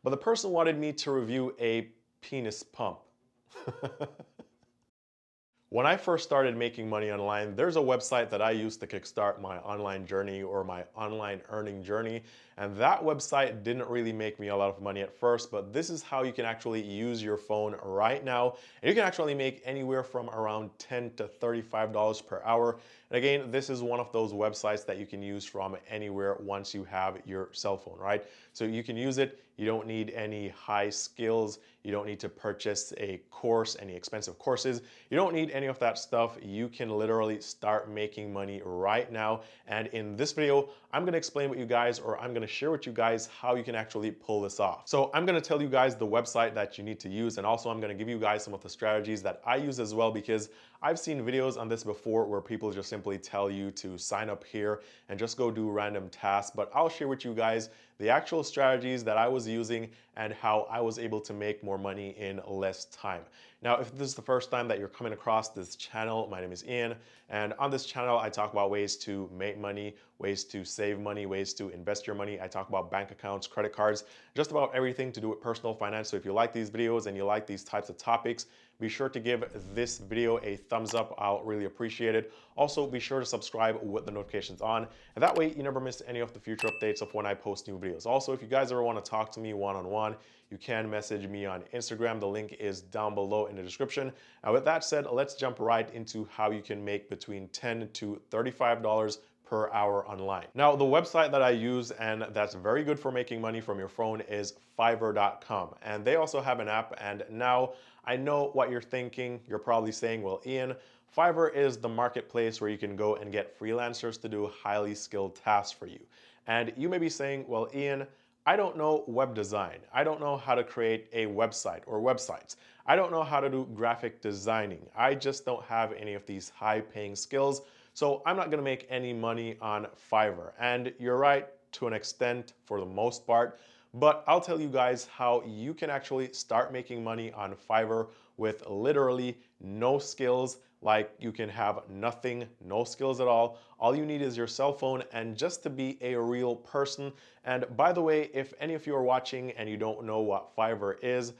But the person wanted me to review a penis pump. When I first started making money online, there's a website that I used to kickstart my online journey or my online earning journey. And that website didn't really make me a lot of money at first, but this is how you can actually use your phone right now. And you can actually make anywhere from around $10 to $35 per hour. And again, this is one of those websites that you can use from anywhere once you have your cell phone, right? So you can use it. You don't need any high skills. You don't need to purchase a course, any expensive courses. You don't need any of that stuff. You can literally start making money right now. And in this video, I'm gonna explain with you guys, or I'm gonna share with you guys how you can actually pull this off. So I'm gonna tell you guys the website that you need to use, and also I'm gonna give you guys some of the strategies that I use as well, because I've seen videos on this before where people just simply tell you to sign up here and just go do random tasks. But I'll share with you guys the actual strategies that I was using and how I was able to make more money in less time. Now, if this is the first time that you're coming across this channel, my name is Ian, and on this channel, I talk about ways to make money, ways to save money, ways to invest your money. I talk about bank accounts, credit cards, just about everything to do with personal finance. So if you like these videos and you like these types of topics, be sure to give this video a thumbs up. I'll really appreciate it. Also, be sure to subscribe with the notifications on, and that way you never miss any of the future updates of when I post new videos. Also, if you guys ever want to talk to me one-on-one, you can message me on Instagram. The link is down below in the description. Now, with that said, let's jump right into how you can make between $10 to $35 per hour online. Now, the website that I use and that's very good for making money from your phone is Fiverr.com. And they also have an app. And now I know what you're thinking. You're probably saying, well, Ian, Fiverr is the marketplace where you can go and get freelancers to do highly skilled tasks for you. And you may be saying, well, Ian, I don't know web design. I don't know how to create a website or websites. I don't know how to do graphic designing. I just don't have any of these high paying skills. So I'm not gonna make any money on Fiverr. And you're right to an extent for the most part, but I'll tell you guys how you can actually start making money on Fiverr with literally no skills. Like, you can have nothing, no skills at all. All you need is your cell phone and just to be a real person. And by the way, if any of you are watching and you don't know what Fiverr is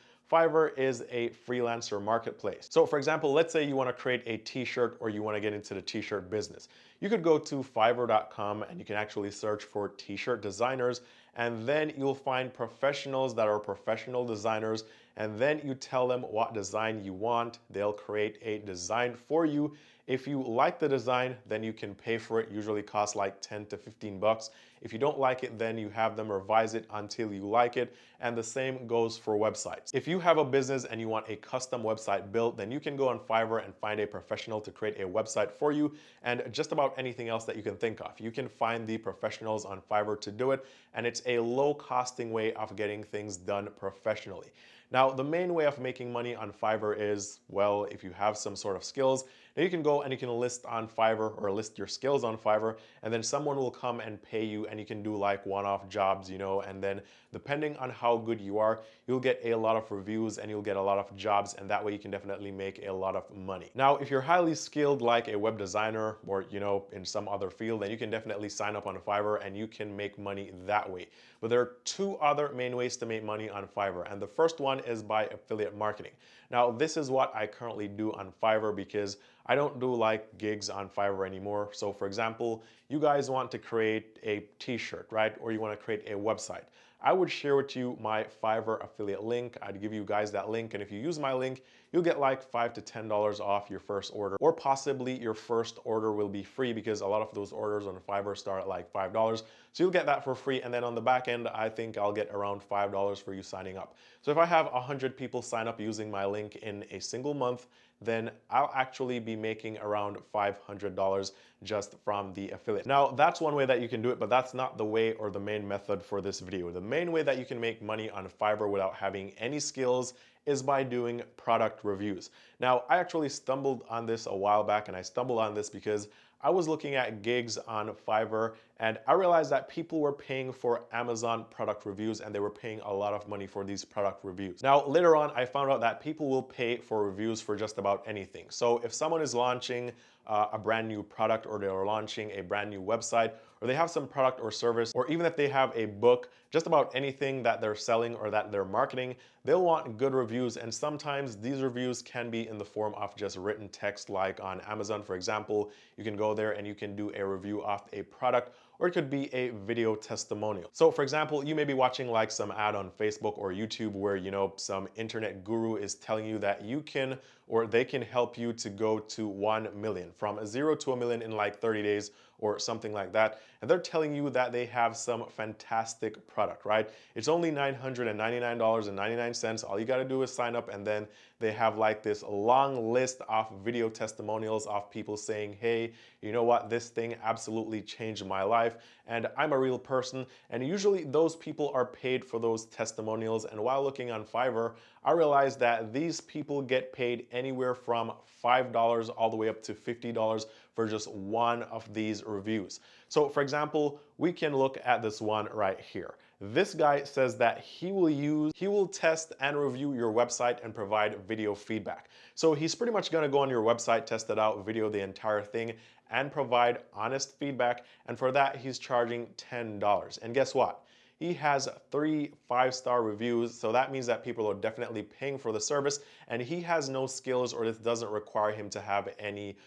a freelancer marketplace. So for example, let's say you want to create a t-shirt or you want to get into the t-shirt business. You could go to Fiverr.com and you can actually search for t-shirt designers, and then you'll find professionals that are professional designers, and then you tell them what design you want. They'll create a design for you. If you like the design, then you can pay for it. Usually costs like 10 to 15 bucks. If you don't like it, then you have them revise it until you like it. And the same goes for websites. If you have a business and you want a custom website built, then you can go on Fiverr and find a professional to create a website for you, and just about anything else that you can think of. You can find the professionals on Fiverr to do it, and it's a low costing way of getting things done professionally. Now, the main way of making money on Fiverr is, well, if you have some sort of skills, then you can go and you can list on Fiverr or list your skills on Fiverr, and then someone will come and pay you, and you can do like one-off jobs, you know, and then depending on how good you are, you'll get a lot of reviews and you'll get a lot of jobs, and that way you can definitely make a lot of money. Now, if you're highly skilled like a web designer or, you know, in some other field, then you can definitely sign up on Fiverr and you can make money that way. But there are two other main ways to make money on Fiverr, and the first one is by affiliate marketing. Now, this is what I currently do on Fiverr because I don't do like gigs on Fiverr anymore. So for example, you guys want to create a t-shirt, right? Or you want to create a website. I would share with you my Fiverr affiliate link. I'd give you guys that link, and if you use my link, you'll get like $5 to $10 off your first order, or possibly your first order will be free because a lot of those orders on Fiverr start at like $5. So you'll get that for free, and then on the back end, I think I'll get around $5 for you signing up. So if I have 100 people sign up using my link in a single month, then I'll actually be making around $500 just from the affiliate. Now, that's one way that you can do it, but that's not the way or the main method for this video. The main way that you can make money on Fiverr without having any skills is by doing product reviews. Now, I actually stumbled on this a while back, and I stumbled on this because I was looking at gigs on Fiverr, and I realized that people were paying for Amazon product reviews, and they were paying a lot of money for these product reviews. Now, later on, I found out that people will pay for reviews for just about anything. So if someone is launching a brand new product, or they're launching a brand new website, or they have some product or service, or even if they have a book, just about anything that they're selling or that they're marketing, they'll want good reviews. And sometimes these reviews can be in the form of just written text, like on Amazon, for example. You can go there and you can do a review of a product, or it could be a video testimonial. So for example, you may be watching like some ad on Facebook or YouTube where, you know, some internet guru is telling you that you can, or they can help you to go to 1 million, from 0 to 1 million in like 30 days or something like that. And they're telling you that they have some fantastic product, right? It's only $999.99. All you gotta do is sign up, and then they have like this long list of video testimonials of people saying, hey, you know what, this thing absolutely changed my life, and I'm a real person. And usually those people are paid for those testimonials. And while looking on Fiverr, I realized that these people get paid anywhere from $5 all the way up to $50 for just one of these reviews. So for example, we can look at this one right here. This guy says that he will test and review your website and provide video feedback. So he's pretty much gonna go on your website, test it out, video the entire thing, and provide honest feedback. And for that, he's charging $10. And guess what? He has 3 5-star reviews, so that means that people are definitely paying for the service, and he has no skills, or this doesn't require him to have any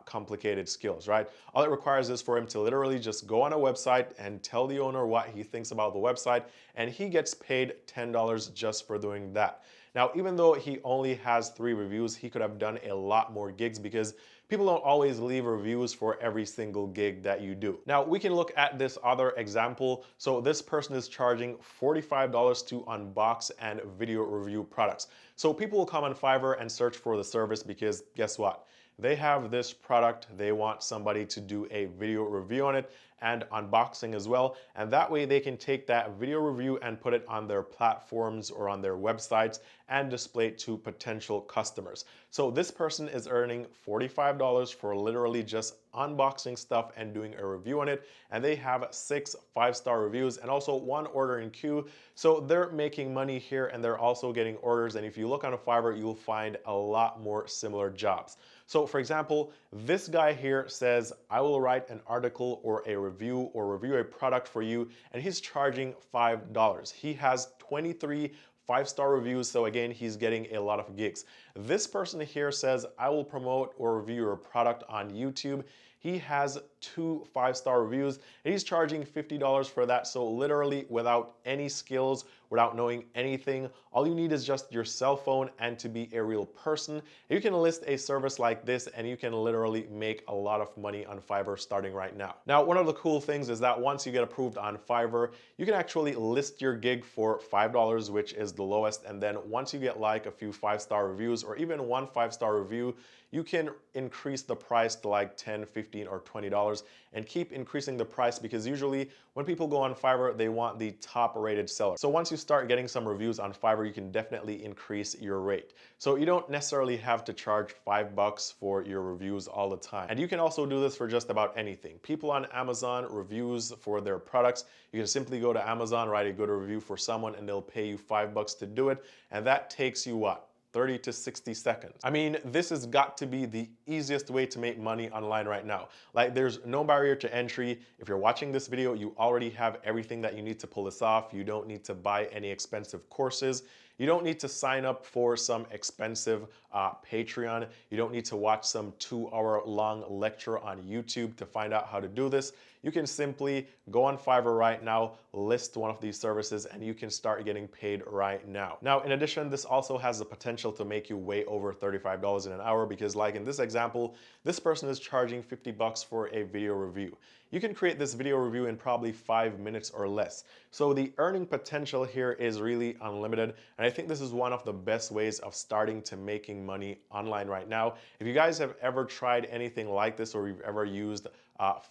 complicated skills, right? All it requires is for him to literally just go on a website and tell the owner what he thinks about the website, and he gets paid $10 just for doing that. Now, even though he only has 3 reviews, he could have done a lot more gigs, because people don't always leave reviews for every single gig that you do. Now, we can look at this other example. So this person is charging $45 to unbox and video review products. So people will come on Fiverr and search for the service, because guess what? They have this product, they want somebody to do a video review on it and unboxing as well, and that way they can take that video review and put it on their platforms or on their websites and display it to potential customers. So this person is earning $45 for literally just unboxing stuff and doing a review on it, and they have 6 5-star reviews and also 1 order in queue. So they're making money here, and they're also getting orders. And if you look on Fiverr, you'll find a lot more similar jobs. So for example, this guy here says, I will write an article or a review or review a product for you, and he's charging $5. He has 23 5-star reviews, so again, he's getting a lot of gigs. This person here says, I will promote or review your product on YouTube. He has 2 5-star reviews, and he's charging $50 for that. So literally without any skills, without knowing anything, all you need is just your cell phone and to be a real person. You can list a service like this, and you can literally make a lot of money on Fiverr starting right now. Now, one of the cool things is that once you get approved on Fiverr, you can actually list your gig for $5, which is the lowest. And then once you get like a few 5-star reviews, or even 1 5-star review, you can increase the price to like $10, $15, or $20, and keep increasing the price, because usually when people go on Fiverr, they want the top rated seller. So once you start getting some reviews on Fiverr, you can definitely increase your rate. So you don't necessarily have to charge $5 for your reviews all the time. And you can also do this for just about anything. People on Amazon, reviews for their products, you can simply go to Amazon, write a good review for someone, and they'll pay you $5 to do it. And that takes you what? 30 to 60 seconds. I mean, this has got to be the easiest way to make money online right now. Like, there's no barrier to entry. If you're watching this video, you already have everything that you need to pull this off. You don't need to buy any expensive courses. You don't need to sign up for some expensive Patreon. You don't need to watch some 2-hour-long lecture on YouTube to find out how to do this. You can simply go on Fiverr right now, list one of these services, and you can start getting paid right now. Now, in addition, this also has the potential to make you way over $35 in an hour, because like in this example, this person is charging $50 for a video review. You can create this video review in probably 5 minutes or less. So the earning potential here is really unlimited, and I think this is one of the best ways of starting to making money online right now. If you guys have ever tried anything like this, or you've ever used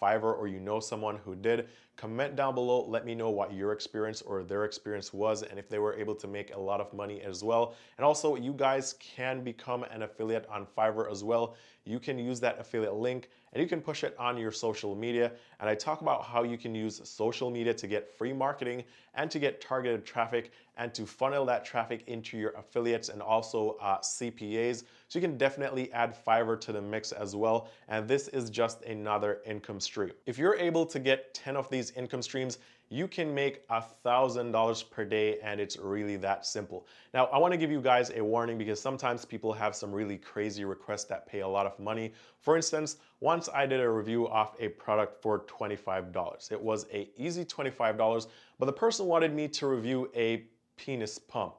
Fiverr, or you know someone who did, comment down below. Let me know what your experience or their experience was, and if they were able to make a lot of money as well. And also, you guys can become an affiliate on Fiverr as well. You can use that affiliate link and you can push it on your social media. And I talk about how you can use social media to get free marketing and to get targeted traffic and to funnel that traffic into your affiliates and also CPAs. So you can definitely add Fiverr to the mix as well. And this is just another income stream. If you're able to get 10 of these income streams, you can make $1,000 per day, and it's really that simple. Now, I want to give you guys a warning because sometimes people have some really crazy requests that pay a lot of money. For instance, once I did a review of a product for $25. It was an easy $25, but the person wanted me to review a penis pump.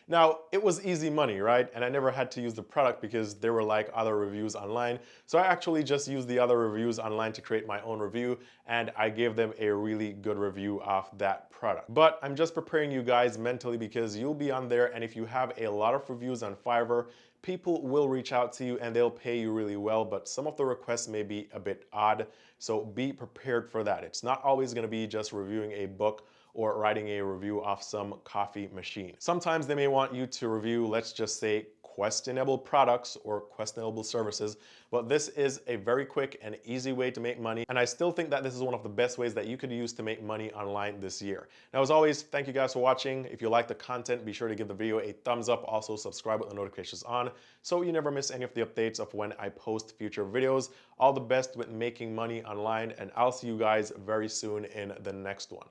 Now, it was easy money, right? And I never had to use the product because there were like other reviews online. So I actually just used the other reviews online to create my own review, and I gave them a really good review of that product. But I'm just preparing you guys mentally because you'll be on there, and if you have a lot of reviews on Fiverr, people will reach out to you and they'll pay you really well, but some of the requests may be a bit odd. So be prepared for that. It's not always gonna be just reviewing a book or writing a review of some coffee machine. Sometimes they may want you to review, let's just say, questionable products or questionable services, but this is a very quick and easy way to make money, and I still think that this is one of the best ways that you could use to make money online this year. Now, as always, thank you guys for watching. If you like the content, be sure to give the video a thumbs up. Also, subscribe with the notifications on so you never miss any of the updates of when I post future videos. All the best with making money online, and I'll see you guys very soon in the next one.